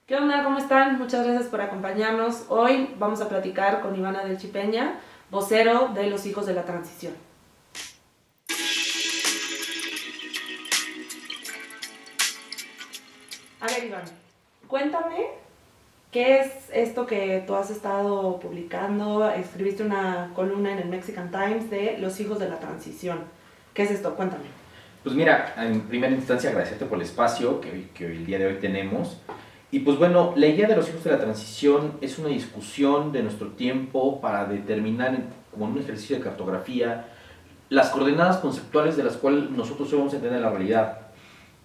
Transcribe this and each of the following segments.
¿Qué onda? ¿Cómo están? Muchas gracias por acompañarnos. Hoy vamos a platicar con Ivana del Chipeña, vocero de los Hijos de la Transición. A ver, Ivana, cuéntame qué es esto que tú has estado publicando. Escribiste una columna en el Mexican Times de los Hijos de la Transición. ¿Qué es esto? Cuéntame. Pues mira, en primera instancia agradecerte por el espacio que hoy, el día de hoy tenemos. Y pues bueno, la idea de los hijos de la transición es una discusión de nuestro tiempo para determinar, como en un ejercicio de cartografía, las coordenadas conceptuales de las cuales nosotros hoy vamos a entender la realidad.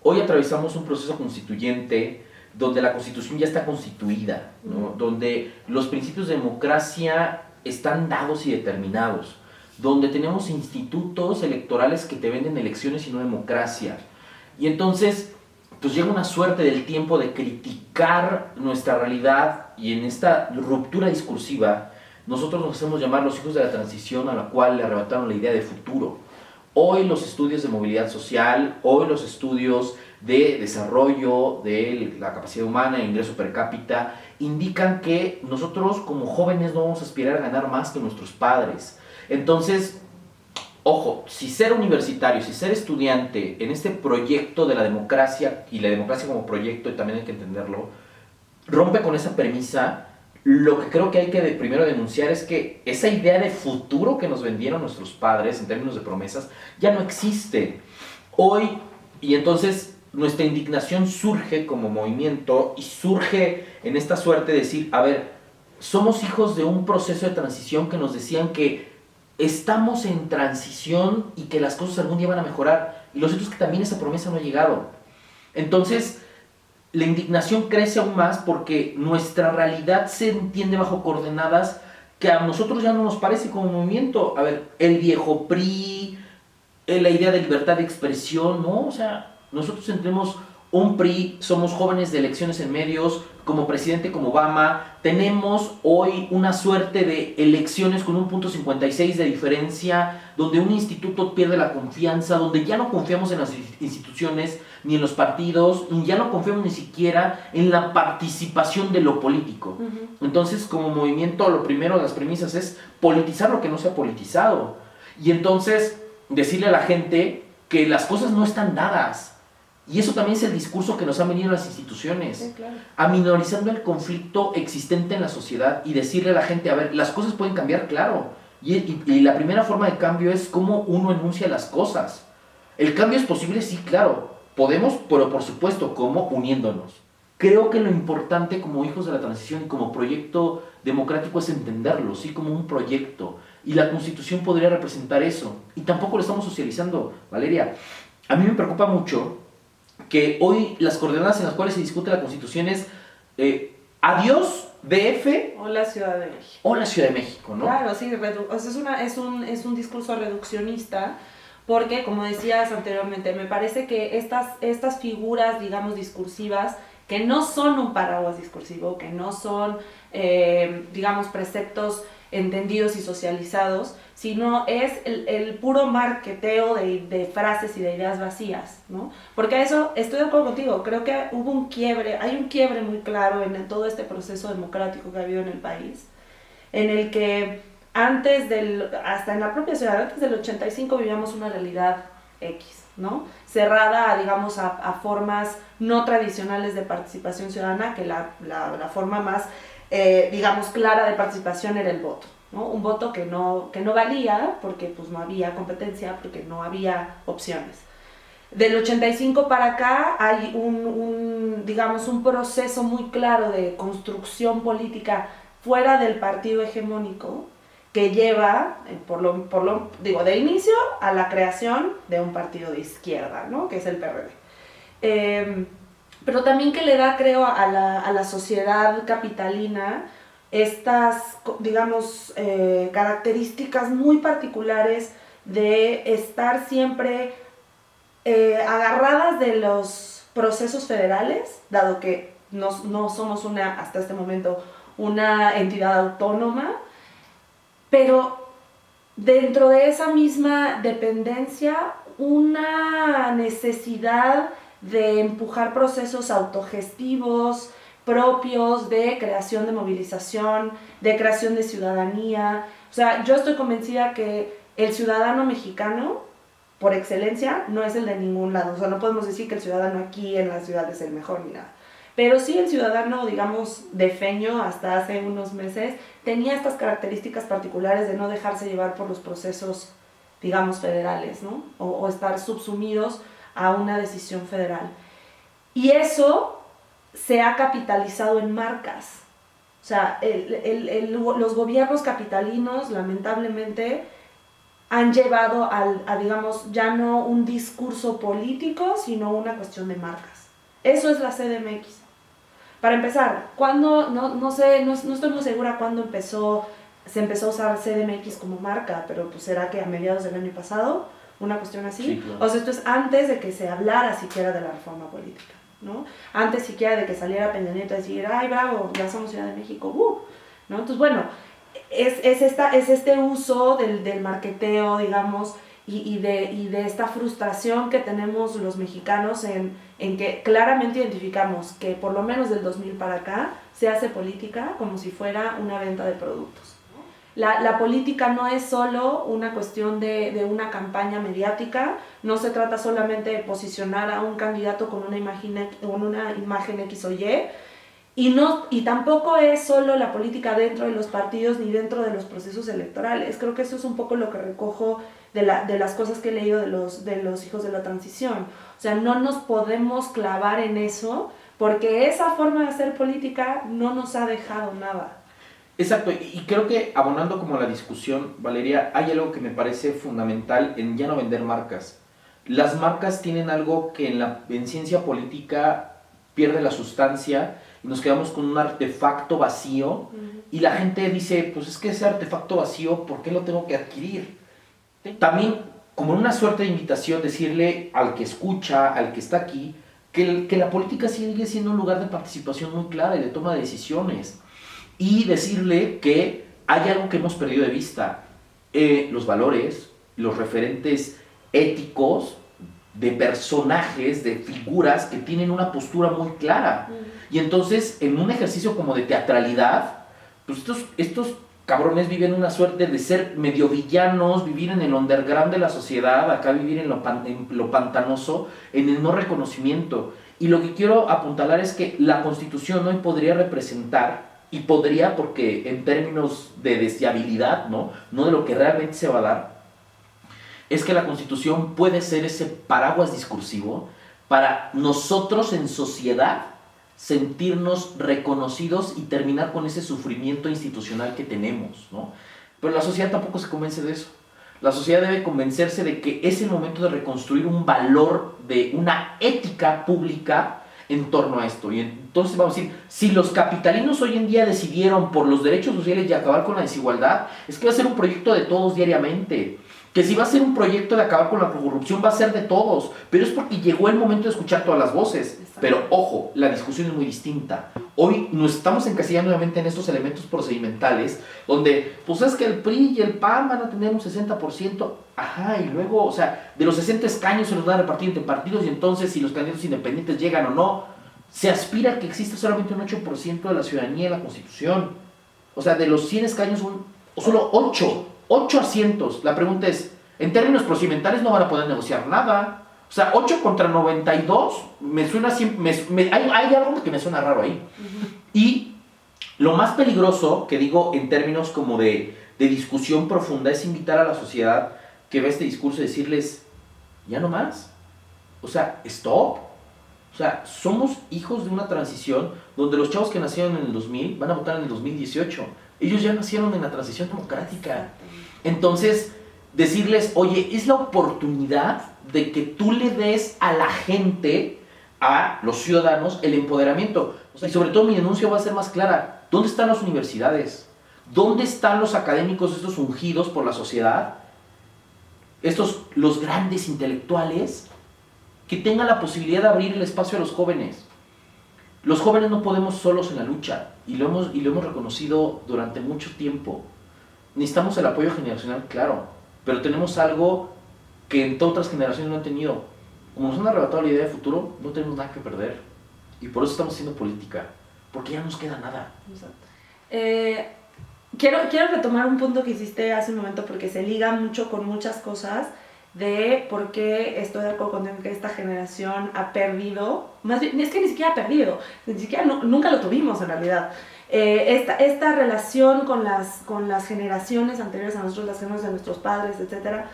Hoy atravesamos un proceso constituyente donde la constitución ya está constituida, ¿no? Donde los principios de democracia están dados y determinados, donde tenemos institutos electorales que te venden elecciones y no democracia. Y entonces, pues llega una suerte del tiempo de criticar nuestra realidad, y en esta ruptura discursiva nosotros nos hacemos llamar los hijos de la transición, a la cual le arrebataron la idea de futuro. Hoy los estudios de movilidad social, hoy los estudios de desarrollo de la capacidad humana e ingreso per cápita indican que nosotros como jóvenes no vamos a aspirar a ganar más que nuestros padres. Entonces, ojo, si ser universitario, si ser estudiante en este proyecto de la democracia, y la democracia como proyecto, y también hay que entenderlo, rompe con esa premisa, lo que creo que hay que primero denunciar es que esa idea de futuro que nos vendieron nuestros padres en términos de promesas ya no existe. Hoy, y entonces nuestra indignación surge como movimiento y surge en esta suerte de decir, a ver, somos hijos de un proceso de transición que nos decían que estamos en transición y que las cosas algún día van a mejorar. Y lo cierto es que también esa promesa no ha llegado. Entonces, la indignación crece aún más porque nuestra realidad se entiende bajo coordenadas que a nosotros ya no nos parece como movimiento. A ver, el viejo PRI, la idea de libertad de expresión, ¿no? O sea, nosotros tenemos un PRI, somos jóvenes de elecciones en medios, como presidente como Obama, tenemos hoy una suerte de elecciones con un punto 56 de diferencia, donde un instituto pierde la confianza, donde ya no confiamos en las instituciones, ni en los partidos, y ya no confiamos ni siquiera en la participación de lo político. Entonces, como movimiento, lo primero de las premisas es politizar lo que no se ha politizado. Y entonces, decirle a la gente que las cosas no están dadas. Y eso también es el discurso que nos han venido las instituciones, Sí, claro. aminorizando el conflicto existente en la sociedad y decirle a la gente, a ver, las cosas pueden cambiar, claro. Y la primera forma de cambio es cómo uno enuncia las cosas. El cambio es posible, sí, claro. Podemos, pero por supuesto, ¿cómo? Uniéndonos. Creo que lo importante como hijos de la transición y como proyecto democrático es entenderlo, sí, como un proyecto. Y la Constitución podría representar eso. Y tampoco lo estamos socializando, Valeria. A mí me preocupa mucho que hoy las coordenadas en las cuales se discute la Constitución es adiós DF O la Ciudad de México. o la Ciudad de México, ¿no? Claro, sí, o sea, es un discurso reduccionista porque, como decías anteriormente, me parece que estas figuras, digamos, discursivas, que no son un paraguas discursivo, que no son, digamos, preceptos entendidos y socializados, sino es el puro marketeo de frases y de ideas vacías, ¿no? Porque a eso estoy de acuerdo contigo, creo que hubo un quiebre, hay un quiebre muy claro en todo este proceso democrático que ha habido en el país, en el que hasta en la propia ciudad, antes del 85 vivíamos una realidad X, ¿no? Cerrada, digamos, a formas no tradicionales de participación ciudadana, que la forma más, digamos, clara de participación era el voto, ¿no? Un voto que no valía porque pues no había competencia, porque no había opciones. Del 85 para acá hay digamos, un proceso muy claro de construcción política fuera del partido hegemónico que lleva, digo, de inicio a la creación de un partido de izquierda, ¿no? Que es el PRD. Pero también que le da, creo, a la sociedad capitalina estas, digamos, características muy particulares de estar siempre agarradas de los procesos federales, dado que no somos hasta este momento una entidad autónoma, pero dentro de esa misma dependencia, una necesidad de empujar procesos autogestivos, propios de creación de movilización, de creación de ciudadanía. O sea, yo estoy convencida que el ciudadano mexicano, por excelencia, no es el de ningún lado. O sea, no podemos decir que el ciudadano aquí en la ciudad es el mejor ni nada. Pero sí el ciudadano, digamos, defeño hasta hace unos meses, tenía estas características particulares de no dejarse llevar por los procesos, digamos, federales, ¿no? O estar subsumidos a una decisión federal. Y eso se ha capitalizado en marcas. O sea, los gobiernos capitalinos, lamentablemente, han llevado a, digamos, ya no un discurso político, sino una cuestión de marcas. Eso es la CDMX. Para empezar, ¿cuándo? No sé, no estoy muy segura cuándo se empezó a usar CDMX como marca, pero pues será que a mediados del año pasado, una cuestión así. Sí, claro. O sea, esto es antes de que se hablara siquiera de la reforma política, ¿no? Antes siquiera de que saliera Peña Nieto a decir, ay, bravo, ya somos Ciudad de México, ¿no? Entonces, bueno, es este uso del marketeo, digamos, y de esta frustración que tenemos los mexicanos en que claramente identificamos que por lo menos del 2000 para acá se hace política como si fuera una venta de productos. La política no es solo una cuestión de una campaña mediática, no se trata solamente de posicionar a un candidato con una imagen X o Y, y tampoco es solo la política dentro de los partidos ni dentro de los procesos electorales. Creo que eso es un poco lo que recojo de las cosas que he leído de los hijos de la transición. O sea, no nos podemos clavar en eso porque esa forma de hacer política no nos ha dejado nada. Exacto, y creo que abonando como a la discusión, Valeria, hay algo que me parece fundamental en ya no vender marcas. Las marcas tienen algo que en ciencia política pierde la sustancia y nos quedamos con un artefacto vacío y la gente dice, pues es que ese artefacto vacío, ¿por qué lo tengo que adquirir? También, como una suerte de invitación, decirle al que escucha, al que está aquí, que la política sigue siendo un lugar de participación muy clara y de toma de decisiones. Y decirle que hay algo que hemos perdido de vista, los valores, los referentes éticos de personajes, de figuras que tienen una postura muy clara. Y entonces, en un ejercicio como de teatralidad, pues estos cabrones viven una suerte de ser medio villanos, vivir en el underground de la sociedad, acá vivir en lo pantanoso, en el no reconocimiento. Y lo que quiero apuntalar es que la Constitución hoy podría representar, y podría porque en términos de deseabilidad, no de lo que realmente se va a dar, es que la Constitución puede ser ese paraguas discursivo para nosotros en sociedad sentirnos reconocidos y terminar con ese sufrimiento institucional que tenemos, ¿no? Pero la sociedad tampoco se convence de eso. La sociedad debe convencerse de que es el momento de reconstruir un valor, de una ética pública en torno a esto. Y entonces vamos a decir, si los capitalinos hoy en día decidieron por los derechos sociales y acabar con la desigualdad, es que va a ser un proyecto de todos diariamente. Que si va a ser un proyecto de acabar con la corrupción, va a ser de todos. Pero es porque llegó el momento de escuchar todas las voces. Pero ojo, la discusión es muy distinta. Hoy nos estamos encasillando nuevamente en estos elementos procedimentales, donde, pues es que el PRI y el PAN van a tener un 60%. Ajá, y luego, o sea, de los 60 escaños se los van a repartir entre partidos, y entonces si los candidatos independientes llegan o no, se aspira a que exista solamente un 8% de la ciudadanía en la Constitución. O sea, de los 100 escaños, solo 8 asientos. La pregunta es, en términos procedimentales no van a poder negociar nada. O sea, 8 contra 92, me suena hay algo que me suena raro ahí. Y lo más peligroso, que digo en términos como de discusión profunda, es invitar a la sociedad que ve este discurso y decirles, ya no más. O sea, stop. O sea, somos hijos de una transición donde los chavos que nacieron en el 2000 van a votar en el 2018. Ellos ya nacieron en la transición democrática. Entonces, decirles, oye, es la oportunidad de que tú le des a la gente, a los ciudadanos, el empoderamiento. O sea, y sobre todo mi denuncia va a ser más clara. ¿Dónde están las universidades? ¿Dónde están los académicos, estos ungidos por la sociedad? Los grandes intelectuales que tengan la posibilidad de abrir el espacio a los jóvenes. Los jóvenes no podemos solos en la lucha, y lo hemos reconocido durante mucho tiempo. Necesitamos el apoyo generacional, claro, pero tenemos algo que en todas otras generaciones no han tenido. Como nos han arrebatado la idea de futuro, no tenemos nada que perder. Y por eso estamos haciendo política. porque ya no nos queda nada. Exacto. Quiero retomar un punto que hiciste hace un momento porque se liga mucho con muchas cosas de por qué estoy de acuerdo con que esta generación ha perdido, más bien, es que ni siquiera ha perdido, ni siquiera nunca lo tuvimos en realidad. Esta relación con las generaciones anteriores a nosotros, las generaciones de nuestros padres, etcétera,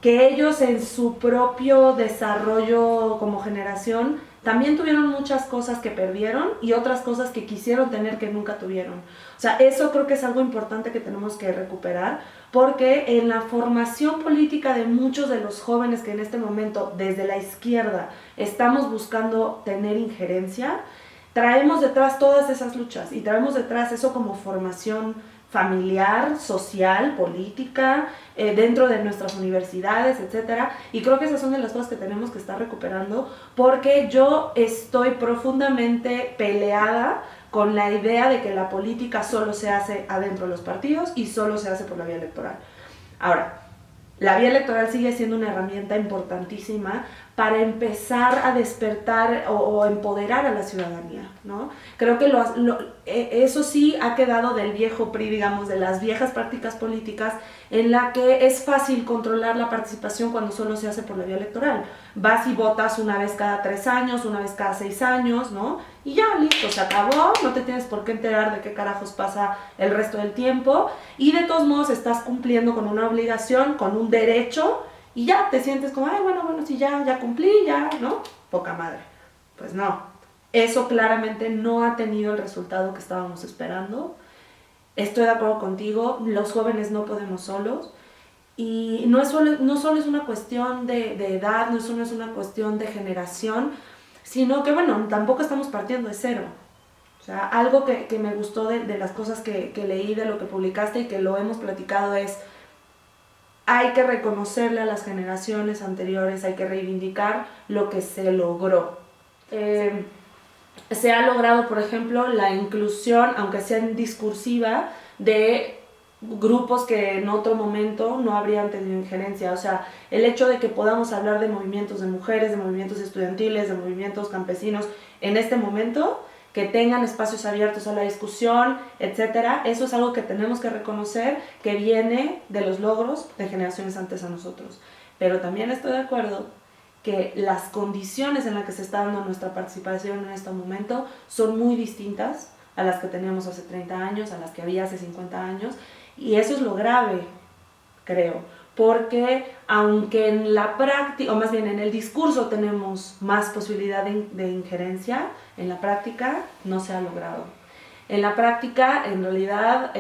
que ellos en su propio desarrollo como generación también tuvieron muchas cosas que perdieron y otras cosas que quisieron tener que nunca tuvieron. O sea, eso creo que es algo importante que tenemos que recuperar, porque en la formación política de muchos de los jóvenes que en este momento desde la izquierda estamos buscando tener injerencia, traemos detrás todas esas luchas y traemos detrás eso como formación familiar, social, política, dentro de nuestras universidades, etcétera. Y creo que esas son de las cosas que tenemos que estar recuperando, porque yo estoy profundamente peleada con la idea de que la política solo se hace adentro de los partidos y solo se hace por la vía electoral. Ahora, la vía electoral sigue siendo una herramienta importantísima para empezar a despertar o empoderar a la ciudadanía, ¿no? Creo que eso sí ha quedado del viejo PRI, digamos, de las viejas prácticas políticas, en la que es fácil controlar la participación cuando solo se hace por la vía electoral. Vas y votas una vez cada 3 años, una vez cada 6 años, ¿no? Y ya, listo, se acabó, no te tienes por qué enterar de qué carajos pasa el resto del tiempo, y de todos modos estás cumpliendo con una obligación, con un derecho, y ya te sientes como, ay, bueno, sí, ya cumplí, ya, ¿no? Poca madre. Pues no, eso claramente no ha tenido el resultado que estábamos esperando. Estoy de acuerdo contigo, los jóvenes no podemos solos, y no solo es una cuestión de edad, no solo es una cuestión de generación, sino que, bueno, tampoco estamos partiendo de cero. O sea, algo que me gustó de las cosas que leí, de lo que publicaste y que lo hemos platicado es, hay que reconocerle a las generaciones anteriores, hay que reivindicar lo que se logró. Se ha logrado, por ejemplo, la inclusión, aunque sea discursiva, de grupos que en otro momento no habrían tenido injerencia. O sea, el hecho de que podamos hablar de movimientos de mujeres, de movimientos estudiantiles, de movimientos campesinos en este momento, que tengan espacios abiertos a la discusión, etcétera, eso es algo que tenemos que reconocer, que viene de los logros de generaciones antes a nosotros. Pero también estoy de acuerdo que las condiciones en las que se está dando nuestra participación en este momento son muy distintas a las que teníamos hace 30 años, a las que había hace 50 años, y eso es lo grave, creo, porque aunque en la práctica, o más bien en el discurso tenemos más posibilidad de injerencia, en la práctica no se ha logrado. En la práctica, en realidad,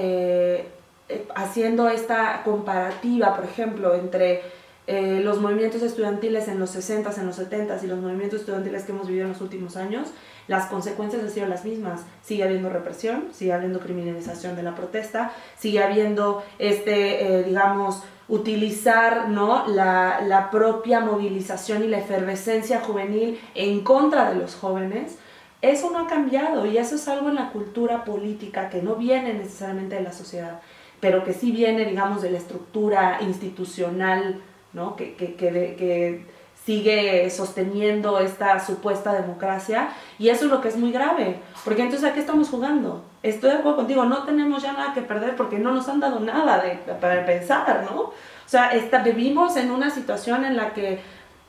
haciendo esta comparativa, por ejemplo, entre los movimientos estudiantiles en los 60s, en los 70s y los movimientos estudiantiles que hemos vivido en los últimos años, las consecuencias han sido las mismas. Sigue habiendo represión, sigue habiendo criminalización de la protesta, sigue habiendo, digamos, utilizar, ¿no?, la propia movilización y la efervescencia juvenil en contra de los jóvenes. Eso no ha cambiado, y eso es algo en la cultura política que no viene necesariamente de la sociedad, pero que sí viene, digamos, de la estructura institucional, ¿no?, que sigue sosteniendo esta supuesta democracia, y eso es lo que es muy grave, porque entonces ¿a qué estamos jugando? Estoy de acuerdo contigo, no tenemos ya nada que perder porque no nos han dado nada para pensar, ¿no? O sea, vivimos en una situación en la que,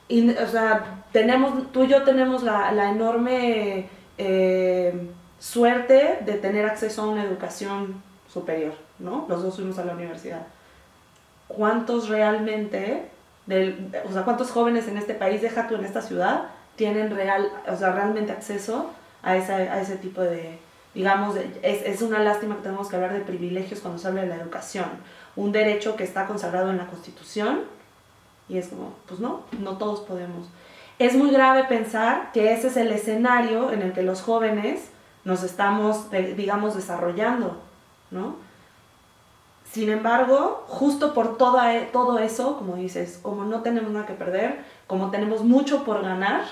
o sea, tú y yo tenemos la enorme suerte de tener acceso a una educación superior, ¿no? Los dos fuimos a la universidad. ¿Cuántos realmente, cuántos jóvenes en este país, deja tú en esta ciudad, tienen realmente acceso a ese tipo de, digamos, es una lástima que tenemos que hablar de privilegios cuando se habla de la educación, un derecho que está consagrado en la Constitución, y es como, pues no todos podemos. Es muy grave pensar que ese es el escenario en el que los jóvenes nos estamos, digamos, desarrollando, ¿no? Sin embargo, justo por todo eso, como dices, como no tenemos nada que perder, como tenemos mucho por ganar,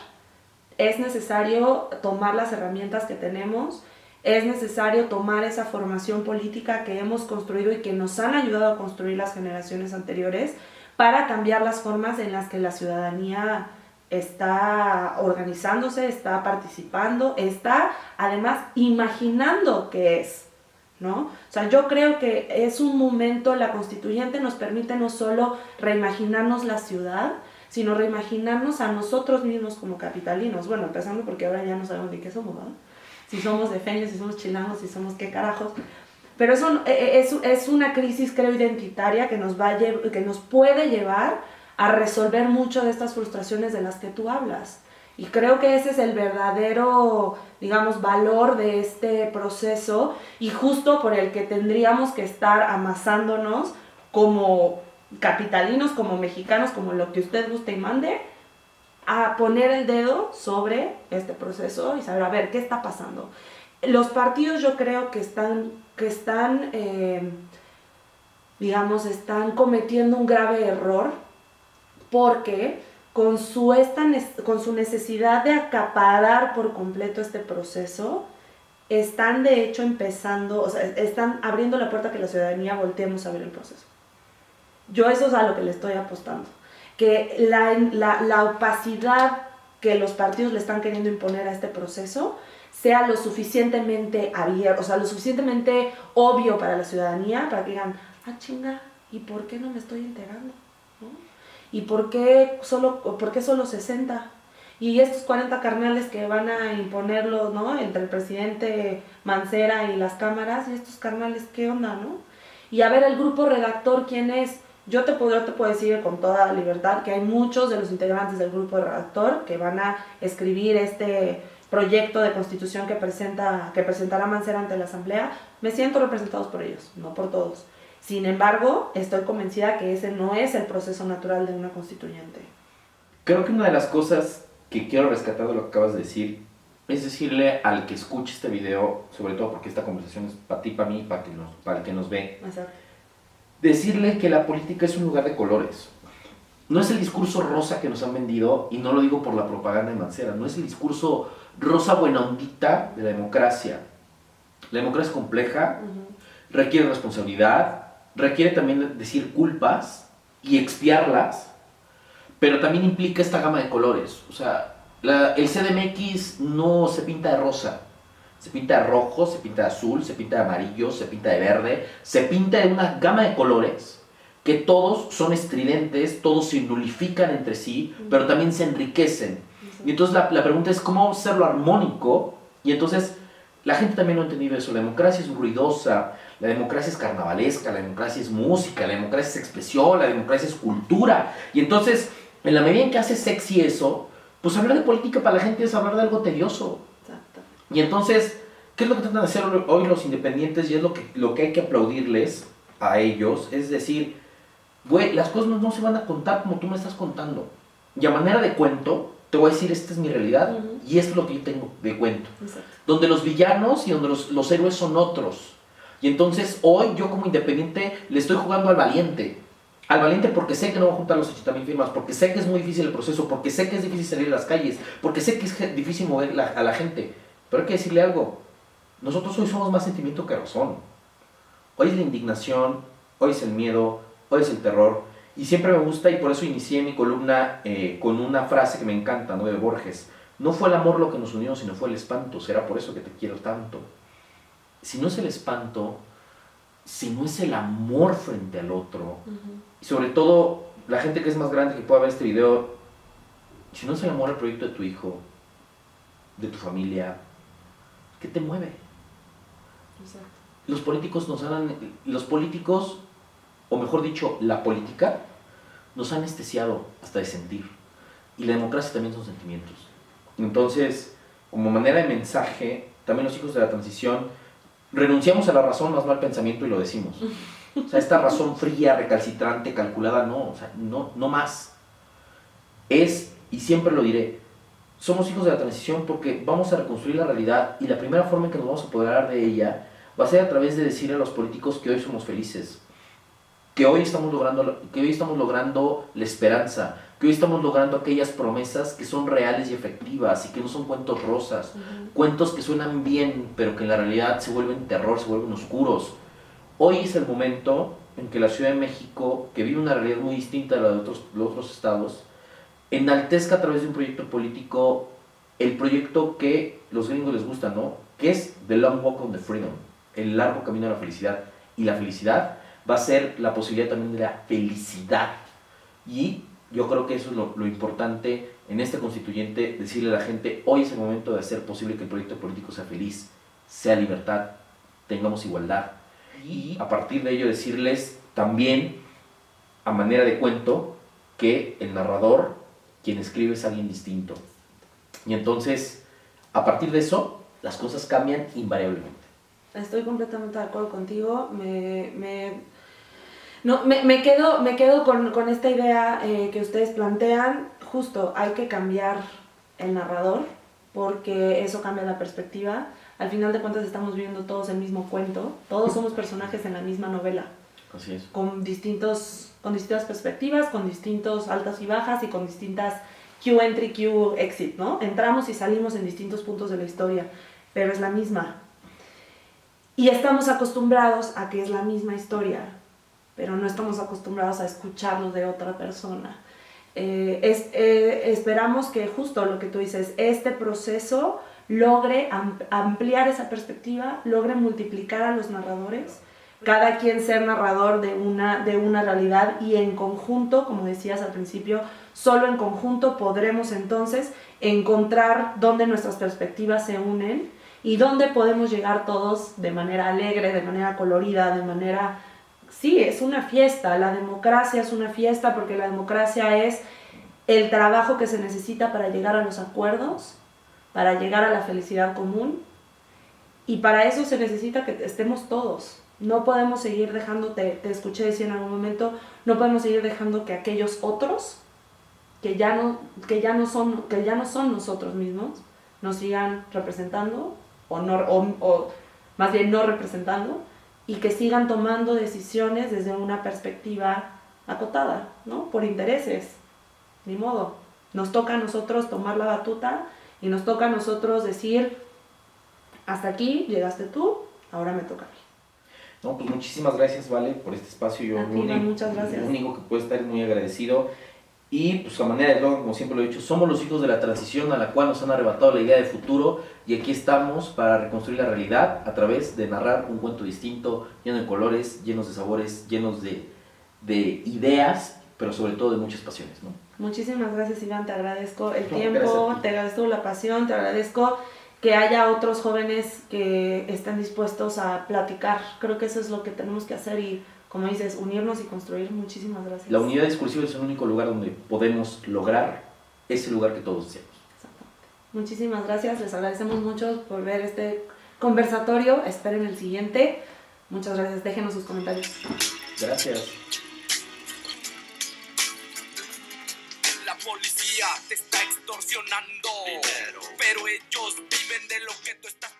es necesario tomar las herramientas que tenemos, es necesario tomar esa formación política que hemos construido y que nos han ayudado a construir las generaciones anteriores para cambiar las formas en las que la ciudadanía está organizándose, está participando, está además imaginando qué es, ¿no? O sea, yo creo que es un momento, la constituyente nos permite no solo reimaginarnos la ciudad, sino reimaginarnos a nosotros mismos como capitalinos. Bueno, empezando porque ahora ya no sabemos ni qué somos, ¿no? Si somos defenios, si somos chilangos, si somos qué carajos. Pero eso es una crisis, creo, identitaria que nos puede llevar a resolver mucho de estas frustraciones de las que tú hablas. Y creo que ese es el verdadero, digamos, valor de este proceso y justo por el que tendríamos que estar amasándonos como capitalinos, como mexicanos, como lo que usted guste y mande, a poner el dedo sobre este proceso y saber, a ver, ¿qué está pasando? Los partidos yo creo que están digamos, están cometiendo un grave error porque con su necesidad de acaparar por completo este proceso, están de hecho empezando, o sea, están abriendo la puerta a que la ciudadanía volteemos a ver el proceso. Yo eso es a lo que le estoy apostando. Que la opacidad que los partidos le están queriendo imponer a este proceso sea lo suficientemente abierto, o sea, lo suficientemente obvio para la ciudadanía, para que digan, ah, chinga, ¿y por qué no me estoy enterando? ¿No? ¿Y por qué solo 60? Y estos 40 carnales que van a imponerlo, ¿no? Entre el presidente Mancera y las cámaras, ¿y estos carnales qué onda, no? Y a ver el grupo redactor, ¿quién es? Yo te puedo decir con toda libertad que hay muchos de los integrantes del grupo redactor que van a escribir este proyecto de constitución que presentará Mancera ante la Asamblea. Me siento representados por ellos, no por todos. Sin embargo, estoy convencida que ese no es el proceso natural de una constituyente. Creo que una de las cosas que quiero rescatar de lo que acabas de decir es decirle al que escuche este video, sobre todo porque esta conversación es para ti, para mí, para el que nos ve. Exacto. Decirle que la política es un lugar de colores. No es el discurso rosa que nos han vendido, y no lo digo por la propaganda de Mancera, no es el discurso rosa buena ondita de la democracia. La democracia es compleja, requiere responsabilidad, requiere también decir culpas y expiarlas, pero también implica esta gama de colores. O sea, el CDMX no se pinta de rosa, se pinta de rojo, se pinta de azul, se pinta de amarillo, se pinta de verde, se pinta de una gama de colores que todos son estridentes, todos se nulifican entre sí, pero también se enriquecen. Y entonces la pregunta es cómo hacerlo armónico, y entonces la gente también no ha entendido eso. La democracia es ruidosa, la democracia es carnavalesca, la democracia es música, la democracia es expresión, la democracia es cultura. Y entonces, en la medida en que hace sexy eso, pues hablar de política para la gente es hablar de algo tedioso. Exacto. Y entonces, ¿qué es lo que tratan de hacer hoy los independientes? Y es lo que hay que aplaudirles a ellos, es decir, güey, las cosas no se van a contar como tú me estás contando. Y a manera de cuento, te voy a decir, esta es mi realidad, y esto es lo que yo tengo de cuento. Exacto. Donde los villanos y donde los héroes son otros. Y entonces hoy yo como independiente le estoy jugando al valiente. Al valiente porque sé que no voy a juntar los 80,000 firmas, porque sé que es muy difícil el proceso, porque sé que es difícil salir a las calles, porque sé que es difícil mover a la gente. Pero hay que decirle algo, nosotros hoy somos más sentimiento que razón. Hoy es la indignación, hoy es el miedo, hoy es el terror. Y siempre me gusta, y por eso inicié mi columna con una frase que me encanta, ¿no? De Borges. No fue el amor lo que nos unió, sino fue el espanto. Será por eso que te quiero tanto. Si no es el espanto, si no es el amor frente al otro, y sobre todo la gente que es más grande que pueda ver este video, si no es el amor al proyecto de tu hijo, de tu familia, ¿qué te mueve? Exacto. Los políticos, o mejor dicho, la política, nos ha anestesiado hasta de sentir. Y la democracia también son sentimientos. Entonces, como manera de mensaje, también los hijos de la transición, renunciamos a la razón más no al pensamiento y lo decimos. O sea, esta razón fría, recalcitrante, calculada, no, o sea, no más. Es, y siempre lo diré, somos hijos de la transición porque vamos a reconstruir la realidad, y la primera forma en que nos vamos a apoderar de ella va a ser a través de decirle a los políticos que hoy somos felices, que hoy estamos logrando la esperanza, que hoy estamos logrando aquellas promesas que son reales y efectivas y que no son cuentos rosas, cuentos que suenan bien, pero que en la realidad se vuelven terror, se vuelven oscuros. Hoy es el momento en que la Ciudad de México, que vive una realidad muy distinta a la de los otros estados, enaltezca a través de un proyecto político el proyecto que los gringos les gusta, ¿no? Que es The Long Walk on the Freedom, el largo camino a la felicidad. Y la felicidad va a ser la posibilidad también de la felicidad. Y yo creo que eso es lo importante en este constituyente, decirle a la gente, hoy es el momento de hacer posible que el proyecto político sea feliz, sea libertad, tengamos igualdad. Y a partir de ello decirles también, a manera de cuento, que el narrador, quien escribe, es alguien distinto. Y entonces, a partir de eso, las cosas cambian invariablemente. Estoy completamente de acuerdo contigo. Me quedo con esta idea que ustedes plantean. Justo, hay que cambiar el narrador porque eso cambia la perspectiva. Al final de cuentas estamos viendo todos el mismo cuento. Todos somos personajes en la misma novela. Así es. Con distintas perspectivas, con distintos altas y bajas y con distintas Q entry, Q exit, ¿no? Entramos y salimos en distintos puntos de la historia, pero es la misma. Y estamos acostumbrados a que es la misma historia, pero no estamos acostumbrados a escucharlo de otra persona. Esperamos que justo lo que tú dices, este proceso logre ampliar esa perspectiva, logre multiplicar a los narradores, cada quien ser narrador de una realidad y en conjunto, como decías al principio, solo en conjunto podremos entonces encontrar dónde nuestras perspectivas se unen y dónde podemos llegar todos de manera alegre, de manera colorida, de manera... Sí, es una fiesta, la democracia es una fiesta porque la democracia es el trabajo que se necesita para llegar a los acuerdos, para llegar a la felicidad común y para eso se necesita que estemos todos. No podemos seguir dejando, te escuché decir en algún momento, no podemos seguir dejando que aquellos otros que ya no son nosotros mismos nos sigan representando o más bien no representando y que sigan tomando decisiones desde una perspectiva acotada, ¿no? Por intereses, ni modo. Nos toca a nosotros tomar la batuta y nos toca a nosotros decir, hasta aquí llegaste tú, ahora me toca a mí. No, pues muchísimas gracias, Vale, por este espacio. Yo muchas gracias. Lo único que puedo estar muy agradecido. Y pues a manera de eslogan, como siempre lo he dicho, somos los hijos de la transición a la cual nos han arrebatado la idea de futuro y aquí estamos para reconstruir la realidad a través de narrar un cuento distinto, lleno de colores, llenos de sabores, llenos de ideas, pero sobre todo de muchas pasiones, ¿no? Muchísimas gracias, Iván, te agradezco el tiempo, te agradezco la pasión, te agradezco que haya otros jóvenes que estén dispuestos a platicar. Creo que eso es lo que tenemos que hacer y, como dices, unirnos y construir. Muchísimas gracias. La unidad discursiva es el único lugar donde podemos lograr ese lugar que todos deseamos. Exactamente. Muchísimas gracias, les agradecemos mucho por ver este conversatorio. Esperen el siguiente. Muchas gracias, déjenos sus comentarios. Gracias. La policía te está extorsionando, pero ellos viven de lo que tú estás